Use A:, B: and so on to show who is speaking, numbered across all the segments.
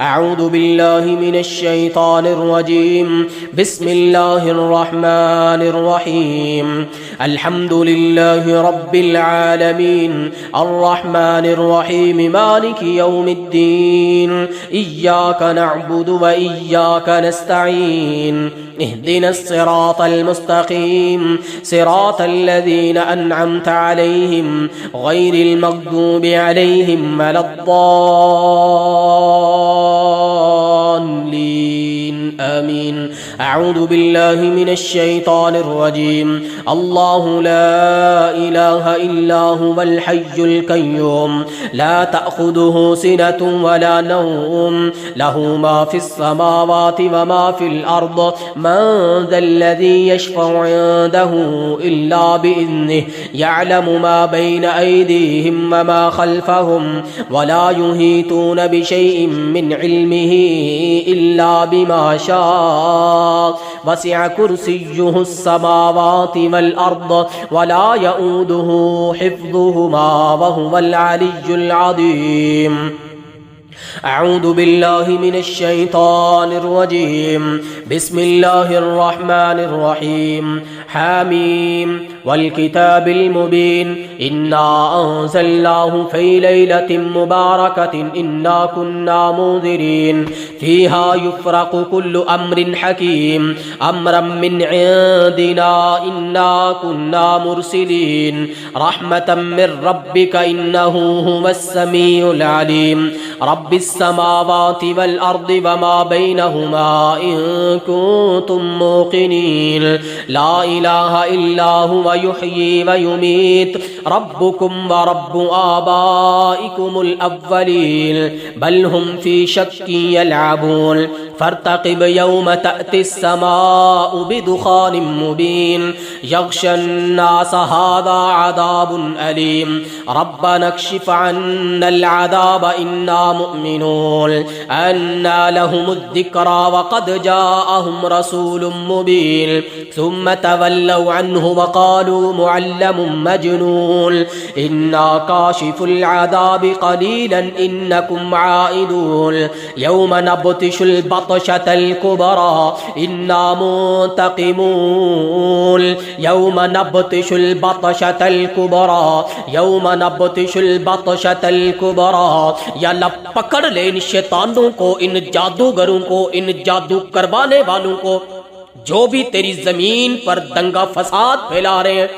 A: أعوذ بالله من الشيطان الرجيم بسم الله الرحمن الرحيم الحمد لله رب العالمين الرحمن الرحيم مالك يوم الدين إياك نعبد وإياك نستعين اهدنا الصراط المستقيم صراط الذين أنعمت عليهم غير المغضوب عليهم ولا الضالين آمين. أعوذ بالله من الشيطان الرجيم الله لا إله إلا هو الحي القيوم لا تأخذه سنة ولا نوم له ما في السماوات وما في الأرض من ذا الذي يشفع عنده إلا بإذنه يعلم ما بين أيديهم وما خلفهم ولا يحيطون بشيء من علمه إلا بما شاء وسع كرسيه السماوات والأرض ولا يؤوده حفظهما وهو العلي العظيم. أعوذ بالله من الشيطان الرجيم بسم الله الرحمن الرحيم حميم والكتاب المبين إنا أنزلناه في ليلة مباركة إنا كنا منذرين فيها يفرق كل أمر حكيم أمرا من عندنا إنا كنا مرسلين رحمة من ربك إنه هو السميع العليم رب السماوات والأرض وما بينهما إن كنتم موقنين لا إله إلا هو يحيي ويميت ربكم ورب آبائكم الأولين بل هم في شك يلعبون فارتقب يوم تأتي السماء بدخان مبين يغشى الناس هذا عذاب أليم ربنا اكشف عنا العذاب إنا مؤمنون أنى لهم الذكرى وقد جاءهم رسول مبين ثم تولوا عنه وقالوا معلم مجنون إنا كاشف العذاب قليلا إنكم عائدون يوم نبطش البطشة الكبرى إنا منتقمون يوم نبطش البطشة الكبرى يوم نبطش البطشة الكبرى या अल्लाह पकड़ ले इन शैतानों को इन जादूगरों को इन जादू करवाने वालों को जो भी तेरी जमीन पर दंगा फसाद फैला रहे हैं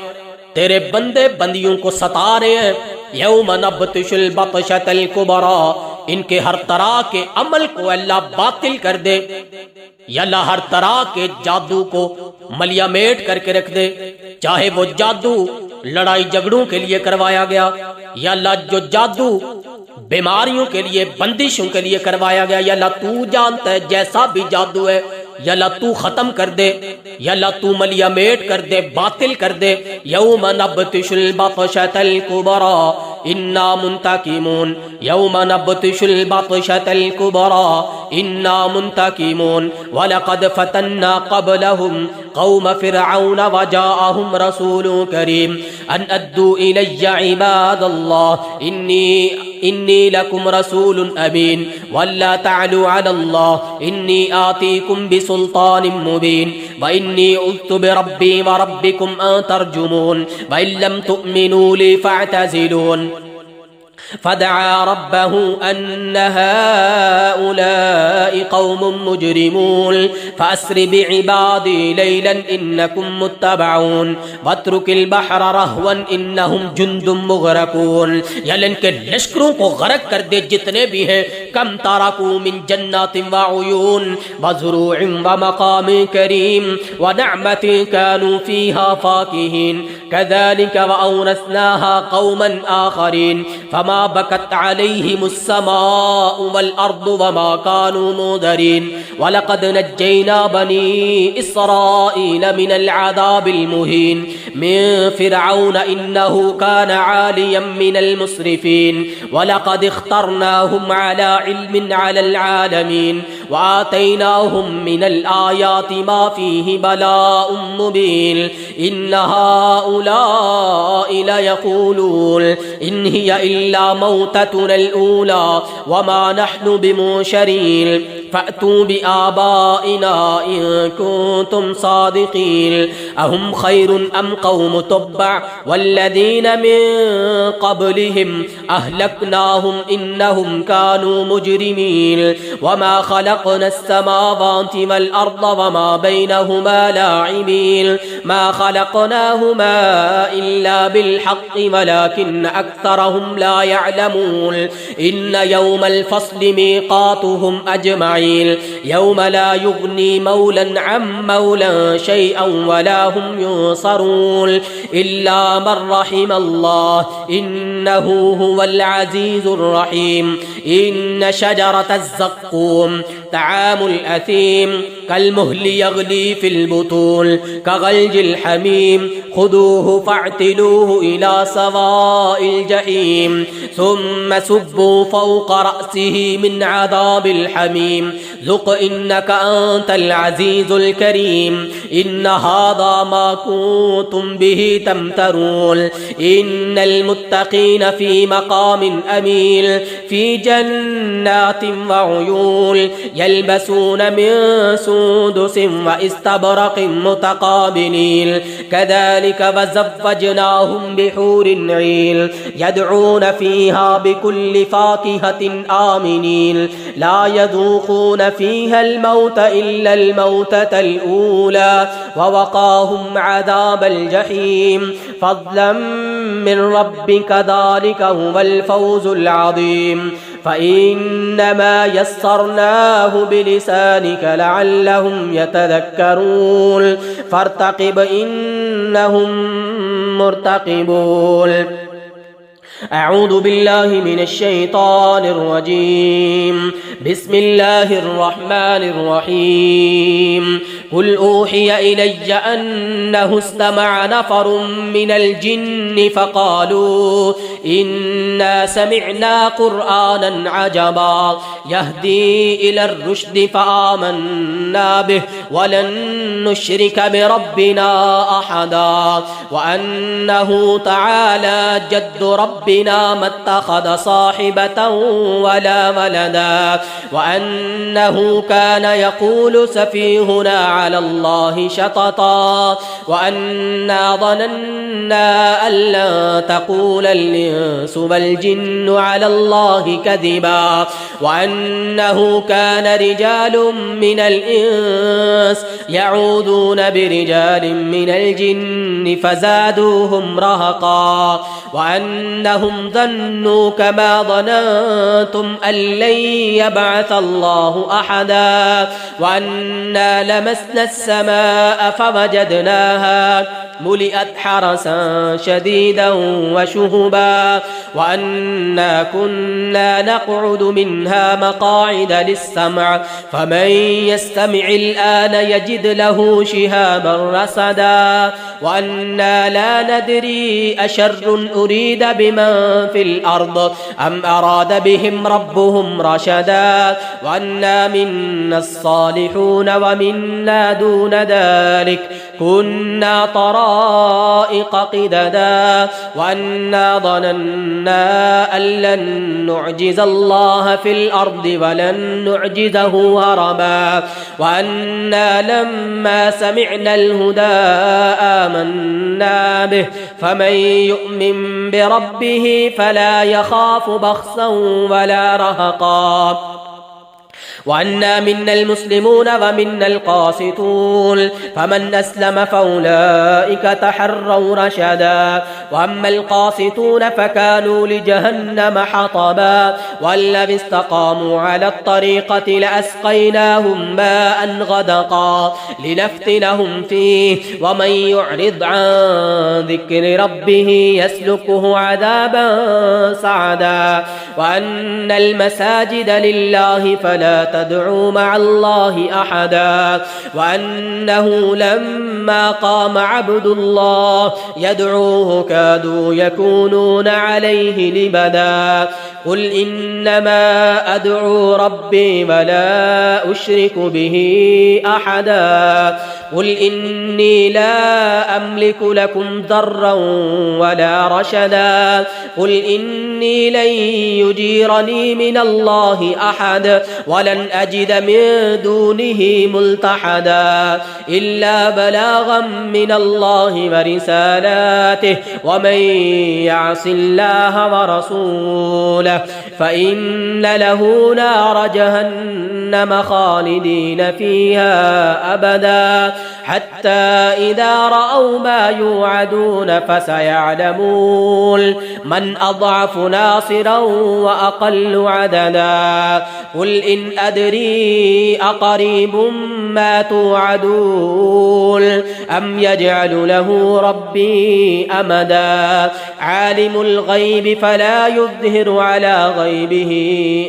A: तेरे बंदे बंदियों को सता रहे हैं यौम नबतशुल बतशतल कुबरा इनके हर तरह के अमल को अल्लाह बातिल कर दे या अल्लाह हर तरह के जादू को मलियामेट करके रख दे चाहे वो जादू लड़ाई झगड़ों के लिए करवाया गया या अल्लाह जो जादू बीमारियों के लिए बंदिशों के लिए करवाया गया या अल्लाह तू जानता है जैसा भी जादू है या अल्लाह तू खत्म कर दे या अल्लाह तू मलियामेट कर दे बातिल कर दे यौम नबतशुल बतशतल कुबरा इन्ना मुंतकिमून यौम नबतशुल बतशतल कुबरा इन्ना मुंतकिमून वलक़द फतन्ना क़ब्लहुम क़ौम फ़िरऔन वजाअहुम रसूलुन करीम अन अद्दू इलय्या इबादल्लाह इन्नी लकुम रसूलुन अमीन वल्ला तअलू अलल्लाह इन्नी आतीकुम बिसुल्तानिम मुबीन व इन्नी उज़्तु बिरब्बी व रब्बिकुम अन तर्जुमून व इन लम तु'मिनू ली फअतज़िलून فدعا ربه أن هؤلاء قوم مجرمون فأسر بعبادي ليلا إنكم متبعون واترك البحر رهوا إنهم جند مغرقون यलन के लश्करों को गरक कर दे जितने भी हैं कम तारकू मिन जन्नातिन व उयून व ज़ुरूइन व मकाम करीम व नअमतिन कानू फीहा फाकिहीन कज़ालिक व औरसनाहा कौमन आखरीन फमा बकत अलैहिमुस समाउ वल अर्दु वमा कानू मुदरीन वलक़द नज्जैना बनी इस्राईल मिनल अज़ाबिल मुहीन मिन फ़िरऔन इन्नहु कान आलियम मिनल मुस्रिफ़ीन वलक़द इख्तरनाहुम अला इल्मिन अलल आलमीन وآتيناهم من الآيات ما فيه بلاء مبين إن هؤلاء ليقولون إن هي إلا موتتنا الأولى وما نحن بمنشرين فأتوا بآبائنا إن كنتم صادقين أهم خير أم قوم تبع والذين من قبلهم أهلكناهم إنهم كانوا مجرمين وما خلقنا السماوات والأرض وما بينهما لاعبين ما خلقناهما إلا بالحق ولكن أكثرهم لا يعلمون إن يوم الفصل ميقاتهم أجمعين يوم لا يغني مولا عن مولا شيئا ولا هم ينصرون إلا من رحم الله إنه هو العزيز الرحيم إن شجرة الزقوم طعام الأثيم كالمهل يغلي في البطون كغلج الحميم خذوه فاعتلوه إلى سواء الجحيم ثم صبوا فوق رأسه من عذاب الحميم ذق إنك أنت العزيز الكريم إن هذا ما كنتم به تمترون إن المتقين في مقام أمين في جنات وعيون يلبسون من سندس واستبرق متقابلين كذلك وزوجناهم بحور عين يدعون فيها بكل فاكهة آمنين لا يذوقون فيها الموت إلا الموتة الأولى ووقاهم عذاب الجحيم فضلا من ربك ذلك هو الفوز العظيم فإنما يسرناه بلسانك لعلهم يتذكرون فارتقب إنهم مرتقبون أعوذ بالله من الشيطان الرجيم بسم الله الرحمن الرحيم قل أوحي إلي أنه استمع نفر من الجن فقالوا إنا سمعنا قرآنا عجبا يهدي إلى الرشد فآمنا به ولن نشرك بربنا أحدا وأنه تعالى جد ربنا ما اتخذ صاحبة ولا ولدا وأنه كان يقول سفيهنا على الله شططا وأنا ظننا أن لن تقول الإنس والجن على الله كذبا وأنه كان رجال من الإنس يعوذون برجال من الجن فزادوهم رهقا وأنهم ظنوا كما ظننتم أن لن يبعث الله أحدا وأنا لمسنا السماء فوجدناها ملئت حرسا شديدا وشهبا وأنا كنا نقعد منها مقاعد للسمع فمن يستمع الآن يجد له شهابا رصدا وأنا لا ندري أشر أريد بمن في الأرض أم أراد بهم ربهم رشدا وأنا منا الصالحون ومنا دون ذلك كنا طرائق قددا وأنا ظننا أن لن نعجز الله في الأرض ولن نعجزه هربا وأنا لما سمعنا الهدى آمنا به فمن يؤمن بربه فلا يخاف بخسا ولا رهقا وأنا منا المسلمون ومنا القاسطون فمن أسلم فأولئك تحروا رشدا وأما القاسطون فكانوا لجهنم حطبا والذين استقاموا على الطريقة لأسقيناهم ماء غدقا لنفتنهم فيه ومن يعرض عن ذكر ربه يسلكه عذابا صعدا وأن المساجد لله فلا تدعوا مع الله أحدا وأنه لما قام عبد الله يدعوه كادوا يكونون عليه لبدا قل إنما أدعو ربي ولا أشرك به أحدا قل إني لا أملك لكم ضرا ولا رشدا قل إني لن يجيرني من الله أحد ولن أجد من دونه ملتحدا إلا بلاغا من الله ورسالاته ومن يعص الله ورسوله فإن له نار جهنم خالدين فيها أبدا حتى إذا رأوا ما يوعدون فسيعلمون من أضعف ناصرا وأقل عددا قل إن أدري أقريب ما توعدون أم يجعل له ربي أمدا عالم الغيب فلا يظهر على غيبه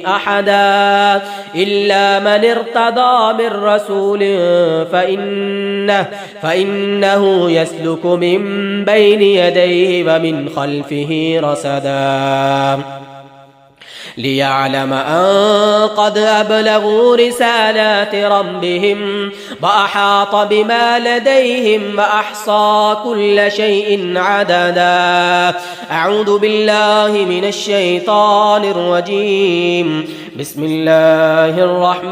A: أحدا إلا من ارتضى من رسول فإنه يسلك من بين يديه ومن خلفه رصدا ليعلم أن قد أبلغوا رسالات ربهم وأحاط بما لديهم وأحصى كل شيء عددا أعوذ بالله من الشيطان الرجيم بسم الله الرحمن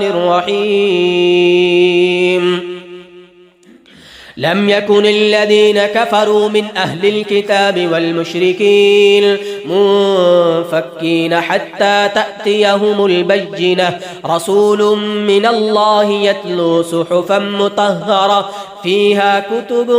A: الرحيم لم يكن الذين كفروا من أهل الكتاب والمشركين منفكين حتى تأتيهم البينة رسول من الله يتلو صحفا مطهرة فيها كتب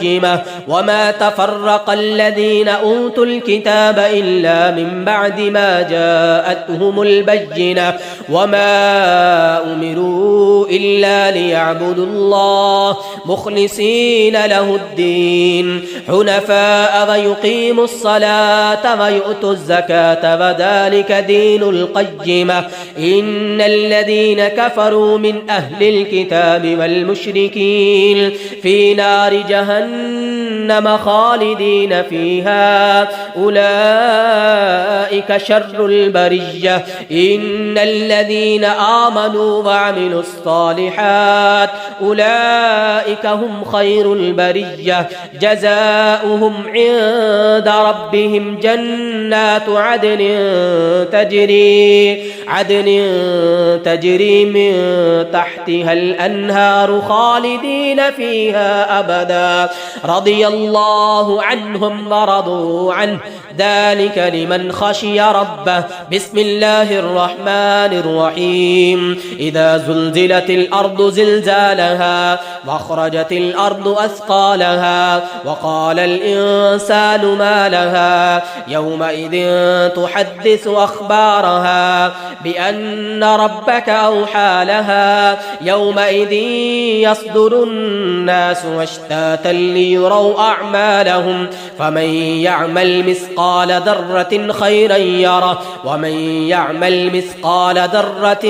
A: قيمة وما تفرق الذين أوتوا الكتاب إلا من بعد ما جاءتهم البينة وما أمروا إلا ليعبدوا الله مخلصين له الدين حنفاء ويقيموا الصلاة ويؤتوا الزكاة وذلك دين القيمة إن الذين كفروا من أهل الكتاب والمشركين في نار جهنم خالدين فيها أولئك شر البرية إن الذين آمنوا وعملوا الصالحات أولئك هم خير البرية جزاؤهم عند ربهم جنات عدن تجري من تحتها الأنهار خالدين فيها أبدا رضي الله عنهم ورضوا عنه ذلك لمن خشي ربه بسم الله الرحمن الرحيم إذا زلزلت الأرض زلزالها واخرجت الأرض أثقالها وقال الإنسان ما لها يومئذ تحدث أخبارها بأن ربك أوحى لها يومئذ يصدر الناس أشتاتا ليروا أعمالهم فمن يعمل مثقال ذرة خيرا يره ومن يعمل مثقال ذرة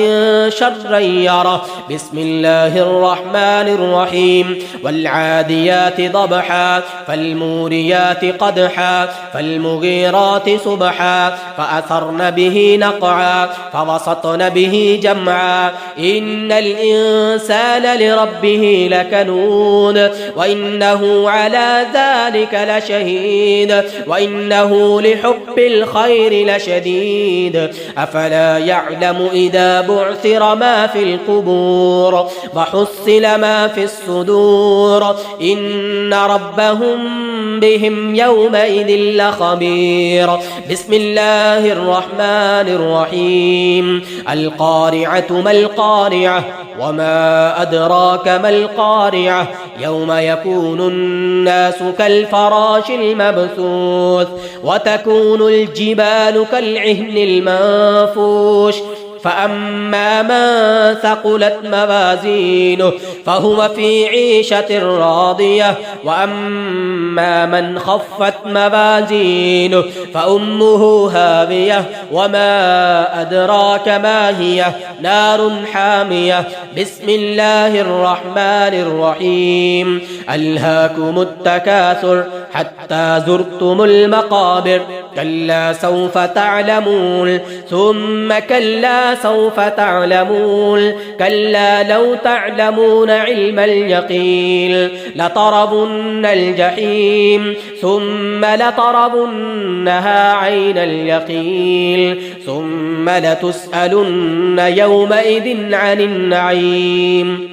A: شرا يره بسم الله الرحمن الرحيم والعاديات ضبحا فالموريات قدحا فالمغيرات صبحا فأثرن به نقعا فوسطن به جمعا إن الإنسان لربه لكنود وإنه على ذلك لشهيد وإنه لحب الخير لشديد أفلا يعلم إذا بعثر ما في القبور وحصل ما في الصدور إن ربهم بهم يومئذ لخبير بسم الله الرحمن الرحيم القارعة ما القارعة وما أدراك ما القارعة يوم يكون الناس كالفراش المبثوث وتكون الجبال كالعهن المنفوش فأما من ثقلت موازينه فهو في عيشة راضية وأما من خفت موازينه فأمه هاوية وما أدراك ما هي نار حامية بسم الله الرحمن الرحيم ألهاكم التكاثر حتى زرتم المقابر كلا سوف تعلمون ثم كلا سوف تعلمون كلا لو تعلمون علم اليقين لترون الجحيم ثم لترونها عين اليقين ثم لتسألن يومئذ عن النعيم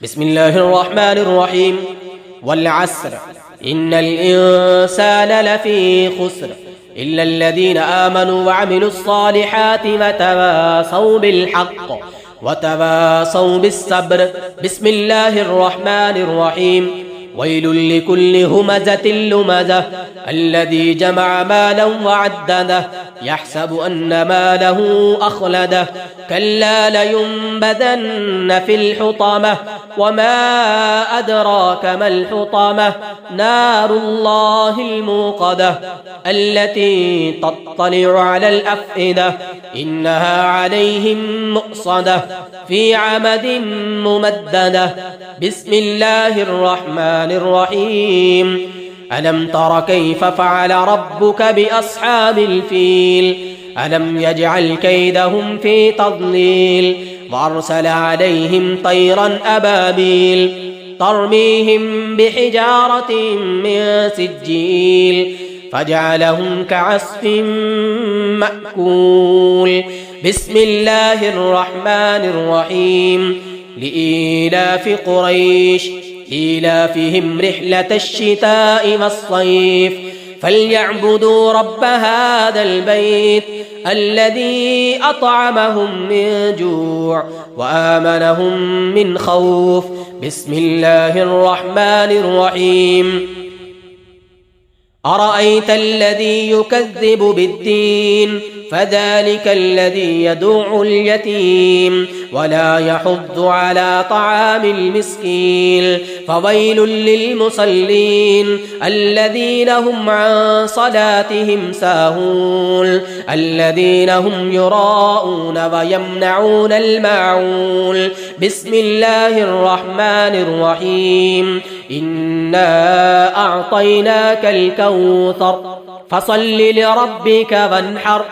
A: بسم الله الرحمن الرحيم والعصر إن الإنسان لفي خسر إلا الذين آمنوا وعملوا الصالحات وتواصوا بالحق وتواصوا بالصبر بسم الله الرحمن الرحيم ويل لكل همزة لمزة الذي جمع مالا وعدده يحسب أن ماله أخلده كلا لينبذن في الحطمة وما أدراك ما الحطمة نار الله الموقدة التي تطلع على الأفئدة إنها عليهم مؤصدة في عمد ممددة بسم الله الرحمن الرحيم ألم تر كيف فعل ربك بأصحاب الفيل ألم يجعل كيدهم في تضليل وأرسل عليهم طيرا أبابيل ترميهم بحجارة من سجيل فجعلهم كعصف مأكول بسم الله الرحمن الرحيم لإيلاف قريش إيلافهم رحلة الشتاء والصيف فليعبدوا رب هذا البيت الذي أطعمهم من جوع وآمنهم من خوف بسم الله الرحمن الرحيم أرأيت الذي يكذب بالدين فذلك الذي يدع اليتيم ولا يحض على طعام المسكين فويل للمصلين الذين هم عن صلاتهم ساهون الذين هم يراءون ويمنعون الماعون بسم الله الرحمن الرحيم إنا أعطيناك الكوثر فصل لربك وانحر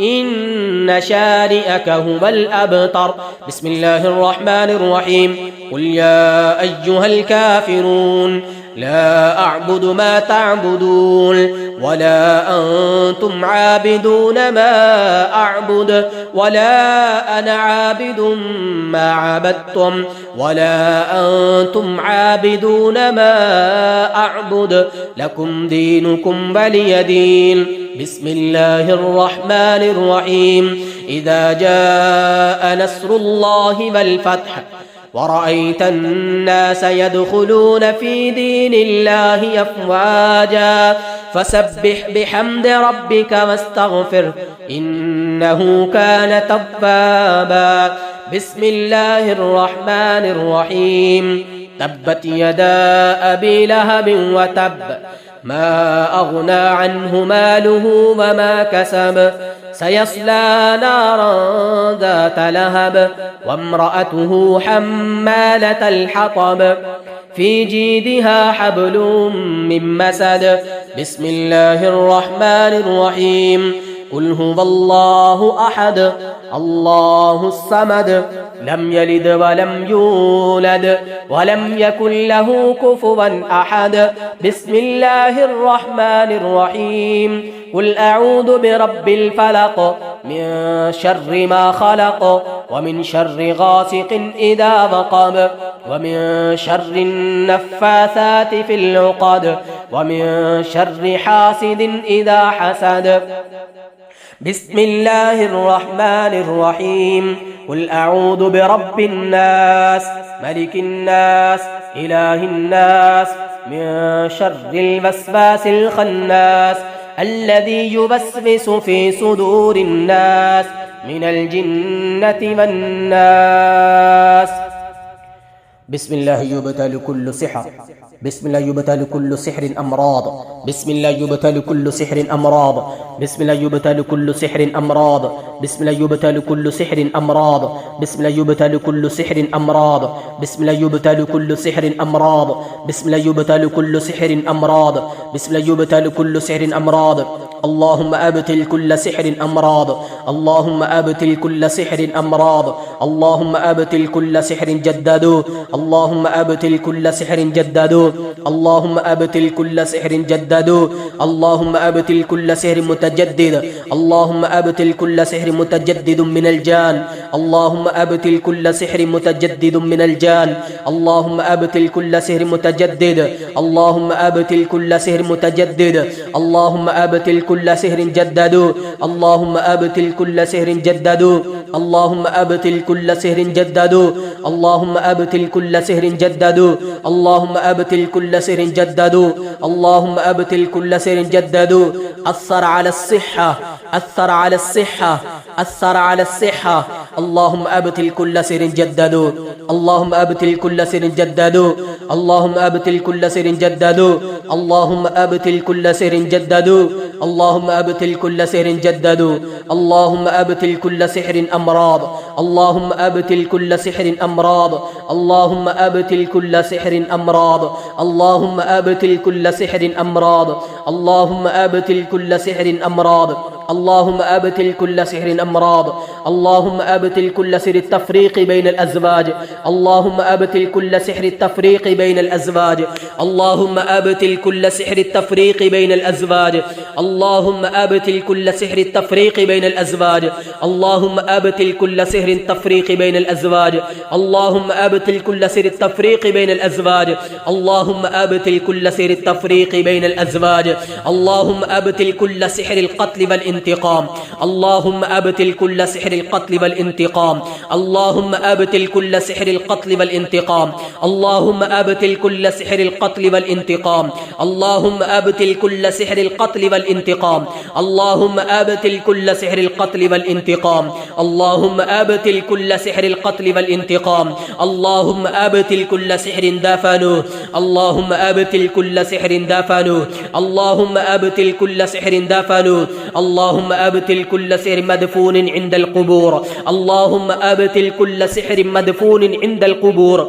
A: إن شانئك هو الأبتر بسم الله الرحمن الرحيم قل يا أيها الكافرون لا أعبد ما تعبدون ولا أنتم عابدون ما أعبد ولا أنا عابد ما عبدتم ولا أنتم عابدون ما أعبد لكم دينكم ولي دين بسم الله الرحمن الرحيم إذا جاء نصر الله والفتح ورأيت الناس يدخلون في دين الله أفواجا فسبح بحمد ربك واستغفر إنه كان توابا بسم الله الرحمن الرحيم تبت يدا أبي لهب وتب ما أغنى عنه ماله وما كسب سيصلى نارا ذات لهب وامرأته حمالة الحطب في جيدها حبل من مسد بسم الله الرحمن الرحيم قل هو الله أحد الله الصمد لم يلد ولم يولد ولم يكن له كفوا أحد بسم الله الرحمن الرحيم قل أعوذ برب الفلق من شر ما خلق ومن شر غاسق إذا وقب ومن شر النفاثات في العقد ومن شر حاسد إذا حسد بسم الله الرحمن الرحيم قل أعوذ برب الناس ملك الناس إله الناس من شر الوسواس الخناس الذي يوسوس في صدور الناس من الجنة والناس. بسم الله يبتل كل سحر، بسم الله يبتل كل سحر أمراض، بسم الله يبتل كل سحر أمراض، بسم الله يبتل كل سحر أمراض، بسم الله يبتل كل سحر أمراض، بسم الله يبتل كل سحر أمراض، بسم الله يبتل كل سحر أمراض، بسم الله يبتل كل سحر أمراض، بسم الله يبتل كل سحر أمراض. اللهم أبتل كل سحر أمراض، اللهم أبتل كل سحر أمراض، اللهم أبتل كل سحر جددوا، اللهم أبتل كل سحر جددوا، اللهم أبتل كل سحر جددوا، اللهم أبتل كل سحر متجدد، اللهم أبتل كل سحر متجدد من الجان، اللهم أبتل كل سحر متجدد من الجان، اللهم أبتل كل سحر متجدد، اللهم أبتل كل سحر متجدد، اللهم أبتل كل سحر جددوا، اللهم أبتل كل سحر جددوا، اللهم أبتل كل سحر جددوا، اللهم أبتل كل سحر جددوا، اللهم أبتل كل سحر جددوا، اللهم أبتل كل سحر جددوا. أثر على الصحة، أثر على الصحة، أثر على الصحة. اللهم أبتل كل سحر جددوا، اللهم أبتل كل سحر جددوا، اللهم أبتل كل سحر جددوا، اللهم أبتل كل سحر جددوا، اللهم أبتل كل سحر جددوا، اللهم أبتل كل سحر أمراض، اللهم أبتل كل سحر أمراض، اللهم أبتل كل سحر أمراض، اللهم أبتل كل سحر أمراض، اللهم أبتل كل سحر أمراض، اللهم أبتل كل سحر أمراض، اللهم أبتل كل سحر التفريق بين الأزواج، اللهم أبتل كل سحر التفريق بين الأزواج، اللهم أبتل كل سحر التفريق بين الأزواج، اللهم أبتل كل سحر التفريق بين الأزواج، اللهم أبتل كل سحر التفريق بين الأزواج، اللهم أبتل كل سحر التفريق بين الأزواج، اللهم أبتل كل سحر التفريق بين الأزواج، اللهم أبتل كل سحر القتل والانتقام، اللهم أبتل كل سحر القتل والانتقام، اللهم أبتل كل سحر القتل والانتقام، اللهم أبتل كل سحر القتل والانتقام، اللهم أبتل كل سحر القتل والانتقام، اللهم أبتل كل سحر القتل والانتقام، اللهم أبتل كل سحر القتل والانتقام، اللهم أبتل كل سحر دفنوه، اللهم أبتل كل سحر دفنوه، اللهم أبتل كل سحر دفنوه، اللهم أبتل كل سحر مدفون عند القبور، اللهم أبتل كل سحر مدفون عند القبور،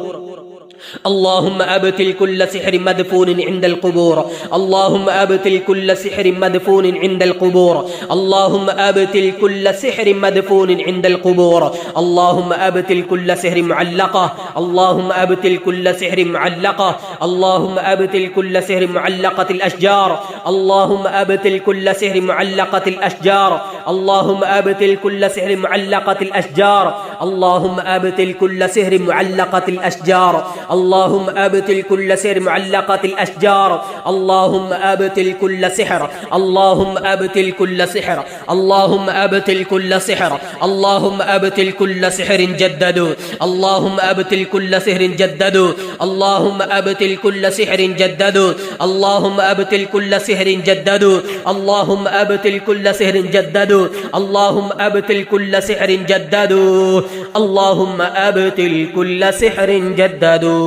A: اللهم أبتل كل سحر مدفون عند القبور، اللهم أبتل كل سحر مدفون عند القبور، اللهم أبتل كل سحر مدفون عند القبور، اللهم أبتل كل سحر معلقة، اللهم أبتل كل سحر معلقة، اللهم أبتل كل سحر معلقة الأشجار، اللهم أبتل كل سحر معلقة الأشجار، اللهم أبتل كل سحر معلقة الأشجار، اللهم أبتل كل سحر معلقة الأشجار، اللهم أبتل كل سحر معلقة الأشجار، اللهم أبتل كل سحر، اللهم أبتل كل سحر، اللهم أبتل كل سحر، اللهم أبتل كل سحر جددوا، اللهم أبتل كل سحر جددوا، اللهم أبتل كل سحر جددوا، اللهم أبتل كل سحر جددوا، اللهم أبتل كل سحر جددوا، اللهم أبتل كل سحر جددوا، اللهم أبتل كل سحر جددوا.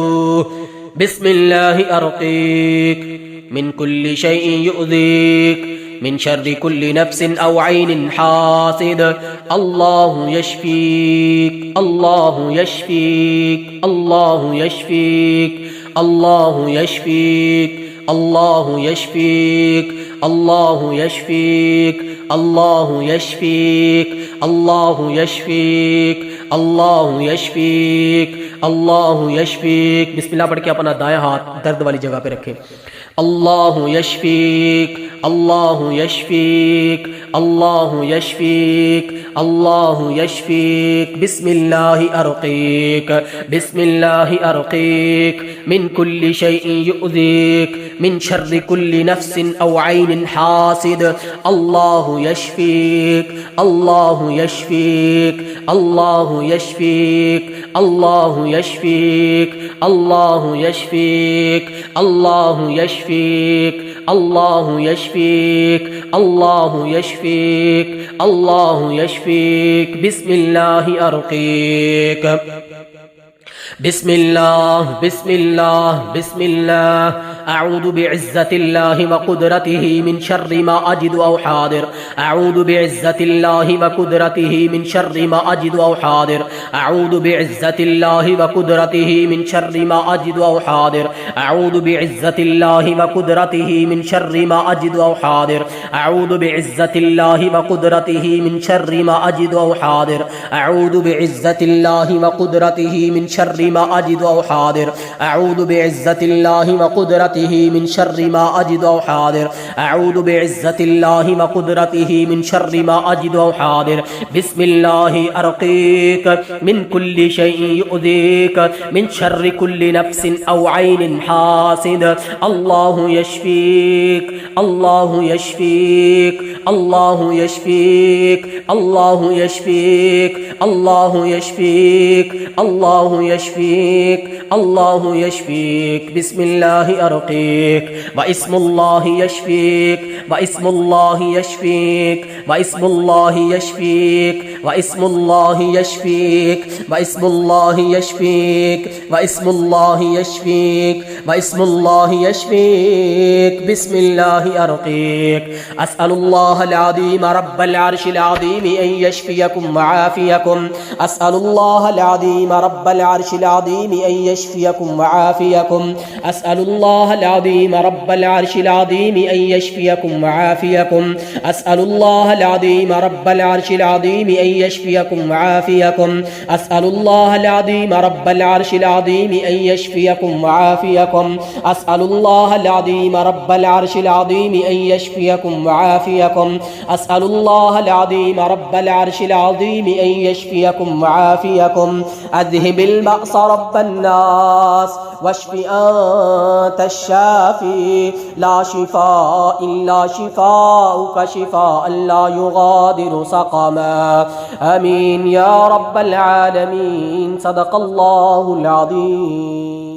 A: بسم الله أرقيك من كل شيء يؤذيك، من شر كل نفس أو عين حاسد، الله يشفيك، الله يشفيك، الله يشفيك، الله يشفيك، الله يشفيك، الله يشفيك، الله يشفيك، الله يشفيك، الله يشفيك، الله यशफीक। बिस्मिल्लाह पढ़ के अपना दायां हाथ दर्द वाली जगह पे रखें। अल्लाह यशफीक, अल्लाह यशफीक, अल्लाह यशफीक, अल्लाह यशफीक। बिस्मिल्लाहि अर्क़ीक, बिस्मिल्लाहि अर्क़ीक मिन कुल्ली शैइन युज़ीक, मिन शर्रि कुल्ली नफ्सिन औ ऐनिन हासिद, अल्लाह यशफीक, अल्लाह यशफीक, अल्लाह यशफीक, अल्लाह यशफीक, अल्लाह यशफीक, अल्लाह यशफीक, अल्लाह यशफीक। يشفيك الله يشفيك الله يشفيك بسم الله أرقيك بسم الله بسم الله بسم الله أعوذ بعزة الله وقدرته من شر ما أجد أو حاضر أعوذ بعزة الله وقدرته من شر ما أجد أو حاضر أعوذ بعزة الله وقدرته من شر ما أجد أو حاضر أعوذ بعزة الله وقدرته من شر ما أجد أو حاضر أعوذ بعزة الله وقدرته من شر ما أجد أو حاضر أعوذ بعزة الله وقدرته من شر ما أجد أو حاضر أعوذ بعزة الله وقدرته من شر ما أجد أو حاضر أعوذ بعزة الله وقدرته من شر ما أجد أو حاضر بسم الله أرقيك من كل شيء يؤذيك من شر كل نفس أو عين حاسد الله يشفيك الله يشفيك الله يشفيك الله يشفيك الله يشفيك الله يشفيك الله يشفيك بسم الله أرقيك واسم الله يشفيك واسم الله يشفيك واسم الله يشفيك واسم الله يشفيك واسم الله يشفيك واسم الله يشفيك واسم الله يشفيك بسم الله أرقيك أسأل الله العظيم رب العرش العظيم أن يشفيكم وعافيكم أسأل الله العظيم رب العرش العظيم أن يشفيكم وعافيكم أسأل الله العظيم رب العرش العظيم أن يشفيكم وعافيكم أسأل الله العظيم رب العرش العظيم أن يشفيكم وعافيكم أسأل الله العظيم رب العرش العظيم أن يشفيكم وعافيكم أسأل الله العظيم رب العرش العظيم أن يشفيكم وعافيكم أسأل الله العظيم رب العرش العظيم أن يشفيكم وعافيكم أذهب البأس رب الناس واشف أنت الشافي لا شفاء إلا شفاؤك شفاء لا يغادر سقما آمين يا رب العالمين صدق الله العظيم.